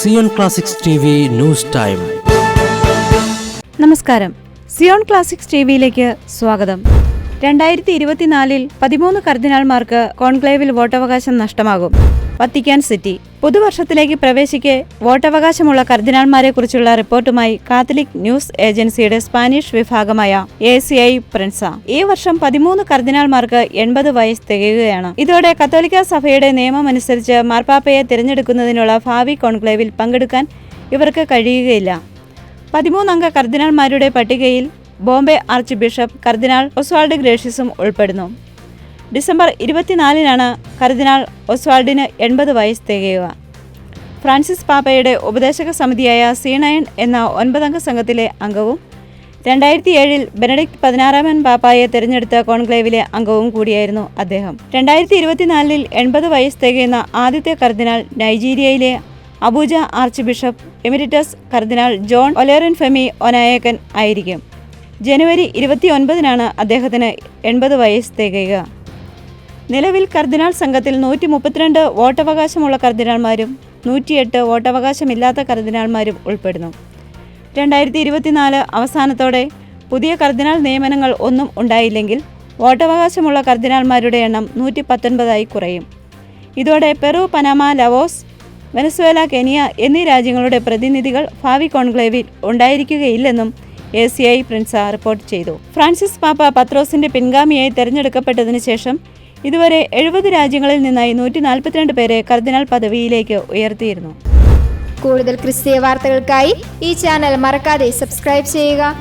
Zion classics TV news time. നമസ്കാരം. Zion classics TVയിലേക്ക് സ്വാഗതം. 2024 13 കർദിനാൾമാർക്ക് കോൺക്ലേവിൽ വോട്ടവകാശം നഷ്ടമാകും. Vatican city. പുതുവർഷത്തിലേക്ക് പ്രവേശിക്കെ വോട്ടവകാശമുള്ള കർദിനാൾമാരെക്കുറിച്ചുള്ള റിപ്പോർട്ടുമായി കാത്തലിക് ന്യൂസ് ഏജൻസിയുടെ സ്പാനിഷ് വിഭാഗമായ ACI പ്രിൻസ. ഈ വർഷം 13 കർദിനാൾമാർക്ക് 80 വയസ്സ് തികയുകയാണ്. ഇതോടെ കത്തോലിക്ക സഭയുടെ നിയമമനുസരിച്ച് മാർപ്പാപ്പയെ തിരഞ്ഞെടുക്കുന്നതിനുള്ള ഭാവി കോൺക്ലേവിൽ പങ്കെടുക്കാൻ ഇവർക്ക് കഴിയുകയില്ല. 13 അംഗ കർദിനാൾമാരുടെ പട്ടികയിൽ ബോംബെ ആർച്ച് ബിഷപ്പ് കർദിനാൾ ഒസ്വാൾഡ് ഗ്രേഷ്യസും ഉൾപ്പെടുന്നു. ഡിസംബർ 24 കർദിനാൾ ഒസ്വാൾഡിന് 80 വയസ്സ് തികയുക. ഫ്രാൻസിസ് പാപ്പയുടെ ഉപദേശക സമിതിയായ C9 എന്ന 9 അംഗ സംഘത്തിലെ അംഗവും 2007 ബെനഡിക്ട് 16 പാപ്പായെ തിരഞ്ഞെടുത്ത കോൺക്ലേവിലെ അംഗവും കൂടിയായിരുന്നു അദ്ദേഹം. 2024 80 വയസ്സ് തികയുന്ന ആദ്യത്തെ കർദിനാൾ നൈജീരിയയിലെ അബൂജ ആർച്ച് ബിഷപ്പ് എമിരിറ്റസ് കർദിനാൾ ജോൺ ഒലേറിൻഫെമി ഒനായേക്കൻ ആയിരിക്കും. ജനുവരി 29 അദ്ദേഹത്തിന് 80 വയസ്സ് തികയുക. നിലവിൽ കർദിനാൾ സംഘത്തിൽ 132 വോട്ടവകാശമുള്ള കർദിനാൾമാരും 108 വോട്ടവകാശമില്ലാത്ത കർദിനാൾമാരും ഉൾപ്പെടുന്നു. 2024 അവസാനത്തോടെ പുതിയ കർദിനാൾ നിയമനങ്ങൾ ഒന്നും ഉണ്ടായില്ലെങ്കിൽ വോട്ടവകാശമുള്ള കർദിനാൾമാരുടെ എണ്ണം 119 കുറയും. ഇതോടെ പെറു, പനാമ, ലവോസ്, വെനസ്വേല, കെനിയ എന്നീ രാജ്യങ്ങളുടെ പ്രതിനിധികൾ ഭാവി കോൺക്ലേവിൽ ഉണ്ടായിരിക്കുകയില്ലെന്നും ACI പ്രിൻസ റിപ്പോർട്ട് ചെയ്തു. ഫ്രാൻസിസ് പാപ്പ പത്രോസിന്റെ പിൻഗാമിയായി തെരഞ്ഞെടുക്കപ്പെട്ടതിന് ശേഷം ഇതുവരെ 70 രാജ്യങ്ങളിൽ നിന്നായി 142 പേരെ കർദിനാൾ പദവിയിലേക്ക് ഉയർത്തിയിരുന്നു. കൂടുതൽ ക്രിസ്തീയ വാർത്തകൾക്കായി ഈ ചാനൽ മറക്കാതെ സബ്സ്ക്രൈബ് ചെയ്യുക.